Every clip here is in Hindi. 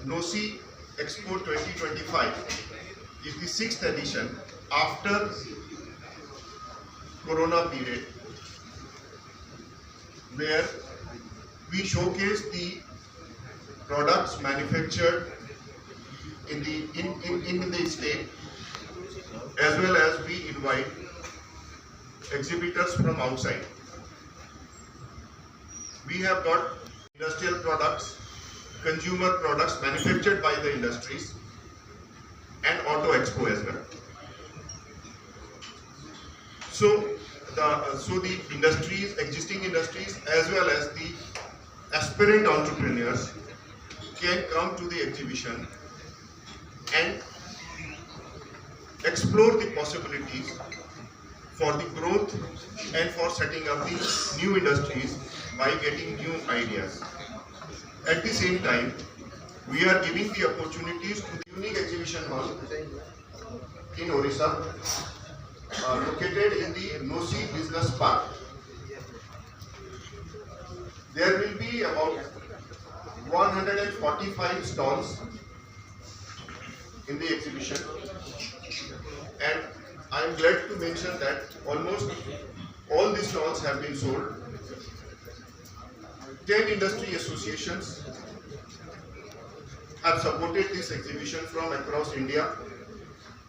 NOSI Expo 2025 is the 6th edition after Corona period, where we showcase the products manufactured in the state, as well as we invite exhibitors from outside. We have got industrial products, consumer products manufactured by the industries, and auto expo as well. So the industries, existing industries, as well as the aspirant entrepreneurs can come to the exhibition and explore the possibilities for the growth and for setting up the new industries by getting new ideas. At the same time, we are giving the opportunities to the unique exhibition hall in Orissa, located in the NOSI Business Park. There will be about 145 stalls in the exhibition, and I am glad to mention that almost all the stalls have been sold. 10 industry associations have supported this exhibition from across India,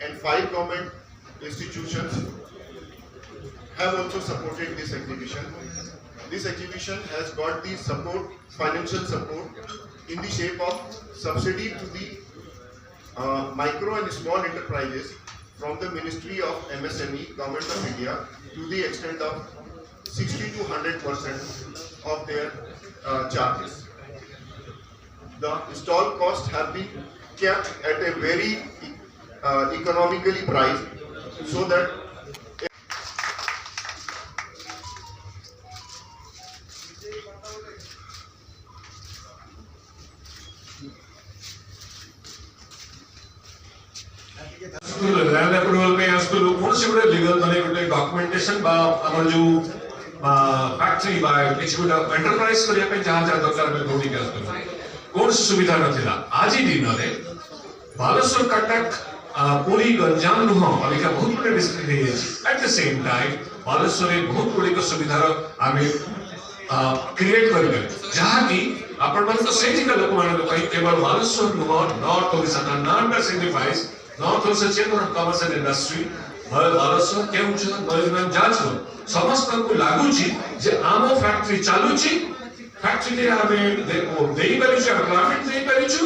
and 5 government institutions have also supported this exhibition. This exhibition has got the support, financial support, in the shape of subsidy to the micro and small enterprises from the Ministry of MSME, Government of India, to the extent of 60 to 100% of their charges. The stall costs have been kept at a very economically priced, so that land approval पे आसतुलु कोनसी गुटे लीगल माने गुटे डॉक्यूमेंटेशन बा हमर जो फैक्ट्री बा किछि गुटे एंटरप्राइज करिया पे जहां जहां दरकार में कोडी के आसतुलु कोनसी सुविधा नथिला आज ही दिन रे बालेश्वर कटक पुरी गंजाम नुह अलिका बहुत गुटे डिस्ट्रिक्ट हे at the same time Baleshwar बहुत गुडी को सुविधार आमे क्रिएट करबे जहां की आपण मन तो सेठी का लोक मान को केवल बालेश्वर नुह नॉर्थ ओडिशा का नाम का signifies North Coast Chamber of Commerce and Industry, Baleshwar Keonjhar Mayurbhanj Jajpur समस्त को लागू छी जे आमो फैक्ट्री चालू छी फैक्ट्री रे आमे देई परिछु एम्प्लॉयमेंट देई परिछु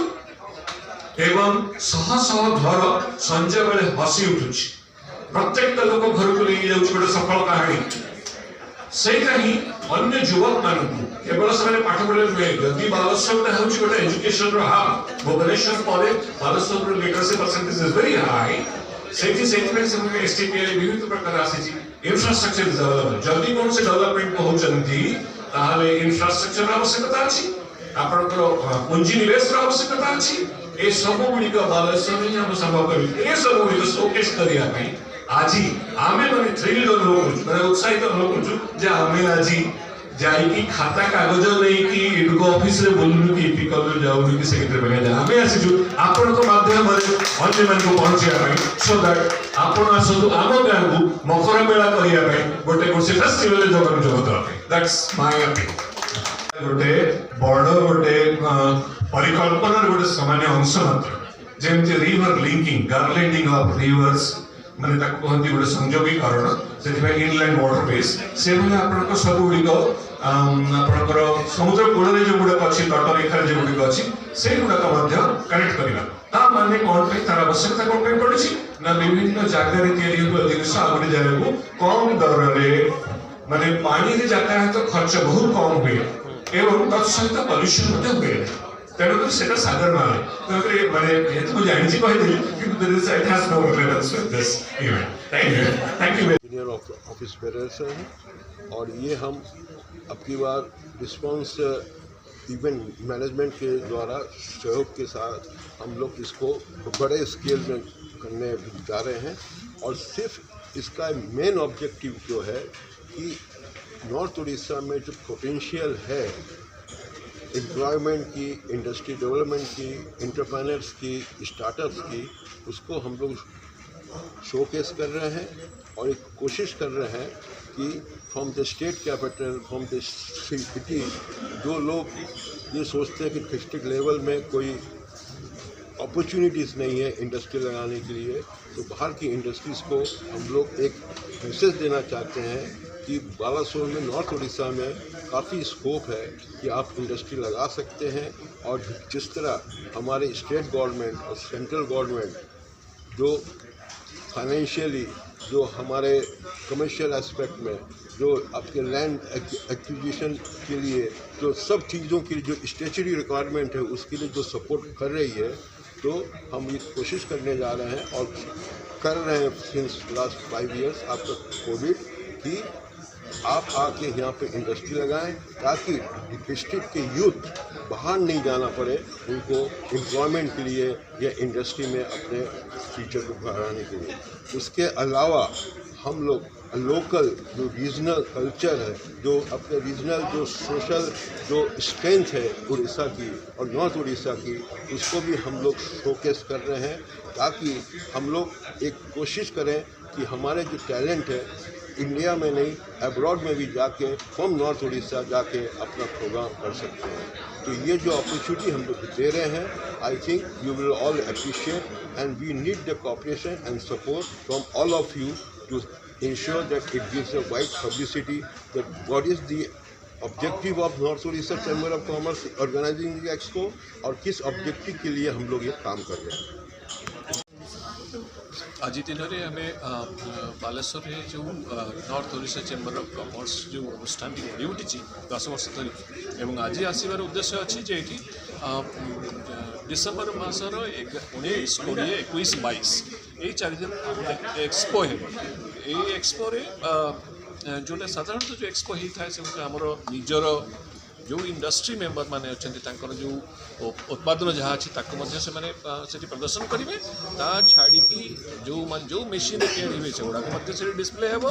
एवं सह सह घर संजय बेले हसी उठुछि प्रत्येक लोक घर को ले जाउछि गोटे सफल कहानी सेटा ही अन्य युवक मानकु केवल से पाठ पढ़े नुहे यदि बालेश्वर होउछि गोटे एजुकेशन रो हब भुवनेश्वर परे बालेश्वर रो literacy percentage is very high Sethi में से एसटीपीआई विभिन्न प्रकार आसी इंफ्रास्ट्रक्चर डेवलपमेंट जल्दी कोन से डेवलपमेंट को होचंती ताहाले इंफ्रास्ट्रक्चर आवश्यकता अछि आपनकर पूंजी निवेश रो आवश्यकता अछि ए सब गुडी का बालेश्वर में हम संभव करी ए सब गुडी को शोकेस करिया पई आजी आमे माने थ्रिल लोक माने उत्साहित लोक जे आमे आजी जाई की खाता कागज नहीं कि इडको ऑफिस रे बोलनु कि इपिकल जाऊ कि सेक्रेटरी बने जा आमे आसी छु आपन को माध्यम रे अन्य मन को पहुंचिया पई सो दैट आपन आसु आम गां को मकर मेला करिया पई गोटे कुर्सी फेस्टिवल जगन जगत रखे दैट्स माय अपील गोटे बॉर्डर गोटे परिकल्पना गोटे सामान्य अंश मात्र जेमति रिवर लिंकिंग गार्लैंडिंग ऑफ रिवर्स माने ताको कहंती गोटे संयोगीकरण सेति इनलैंड वाटरवेज से माने आपन को सब गुडी को आपनकर समुद्र कूल रे जो गुडा अछि तट रेखा जो गुडी अछि से गुडा का मध्य कनेक्ट करिला ता माने कोन पे तार आवश्यकता कोन पे पड़छि ना विभिन्न जागा रे तयारी हो जिनिस आगुडी जाय को कम दर रे माने पानी रे जाता है तो खर्च बहुत कम हुए एवं तत्सहित पॉल्यूशन मते हुए तेणुकर सेटा सागर माने तेणुकर माने ये तो जानि छी कहि देली कि there is it has no relevance with this event thank you engineer office bearers हैं और ये हम अब की बार रिस्पांस इवेंट मैनेजमेंट के द्वारा सहयोग के साथ हम लोग इसको बड़े स्केल में करने जा रहे हैं और सिर्फ इसका मेन ऑब्जेक्टिव जो है कि नॉर्थ उड़ीसा में जो पोटेंशियल है एम्प्लॉयमेंट की, इंडस्ट्री डेवलपमेंट की, एंटरप्रेन्योर्स की, स्टार्टअप्स की, उसको हम लोग शोकेस कर रहे हैं और एक कोशिश कर रहे हैं कि from the state capital, from the city, जो लोग ये सोचते हैं कि डिस्ट्रिक्ट लेवल में कोई अपॉर्चुनिटीज़ नहीं है इंडस्ट्री लगाने के लिए, तो बाहर की इंडस्ट्रीज़ को हम लोग एक मैसेज देना चाहते हैं कि बालासोर में, नॉर्थ उड़ीसा में काफ़ी स्कोप है कि आप इंडस्ट्री लगा सकते हैं। और जिस तरह हमारे स्टेट गवर्नमेंट और सेंट्रल गवर्नमेंट जो फाइनेंशियली, जो हमारे कमर्शियल एस्पेक्ट में, जो आपके लैंड एक्विजिशन के लिए, जो सब चीज़ों के लिए जो स्टेचुरी रिक्वायरमेंट है उसके लिए जो सपोर्ट कर रही है, तो हम ये कोशिश करने जा रहे हैं और कर रहे हैं since last 5 years after Covid कि आप आके यहाँ पे इंडस्ट्री लगाएं ताकि डिस्ट्रिक्ट के यूथ बाहर नहीं जाना पड़े उनको एम्प्लॉयमेंट के लिए या इंडस्ट्री में अपने फ्यूचर को बढ़ाने के लिए। उसके अलावा हम लोग लोकल जो रीजनल कल्चर है, जो अपने रीजनल जो सोशल जो स्ट्रेंथ है उड़ीसा की और नॉर्थ उड़ीसा की, उसको भी हम लोग शोकेस कर रहे हैं ताकि हम लोग एक कोशिश करें कि हमारे जो टैलेंट है इंडिया में नहीं, अब्रॉड में भी जाके फ्रॉम नॉर्थ उड़ीसा जाके अपना प्रोग्राम कर सकते हैं। तो ये जो अपॉर्चुनिटी हम लोग दे रहे हैं, I think you will all appreciate and we need the cooperation and support from all of you to ensure that it gives a wide publicity that what is the objective of North Odisha Chamber of Commerce organizing the expo और किस objective के लिए हम लोग ये काम कर रहे हैं। आज दिन में आम बालेश्वर जो north Odisha chamber of commerce जो अनुष्ठान गढ़ी उठी 10 वर्ष धरी एवं आज आसबार उद्देश्य अच्छी जे डिसेम्बर मासर 19, 20, 21, 22 यही 4 दिन एक्सपो है। ये एक्सपो जोटा साधारणतः जो एक्सपो होता है से आमर निजर जो इंडस्ट्री मेंबर माने अच्छा जो उत्पादन जहाँ अच्छी से प्रदर्शन करेंगे ता छाड़ी जो मेसीन गुड़ाक से डिस्प्ले हो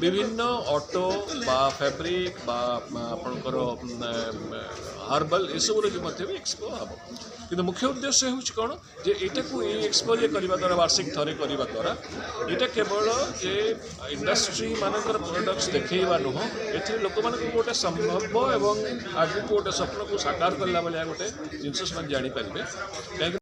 विभिन्न ऑटो बा फैब्रिक बा आपणकर हार्बल एसबूर जो एक्सपो हम कि मुख्य उद्देश्य हूँ कौन जे यहाँ को एक्सपो करने द्वारा वार्षिक थरे करने द्वारा यहाँ केवल जे इंडस्ट्री मानकर प्रोडक्ट्स देखा नुह ए लोक मान गोटे संभव एवं आगे गोटे स्वप्न को साकार करला भाया गोटे जिनस जापारे कहीं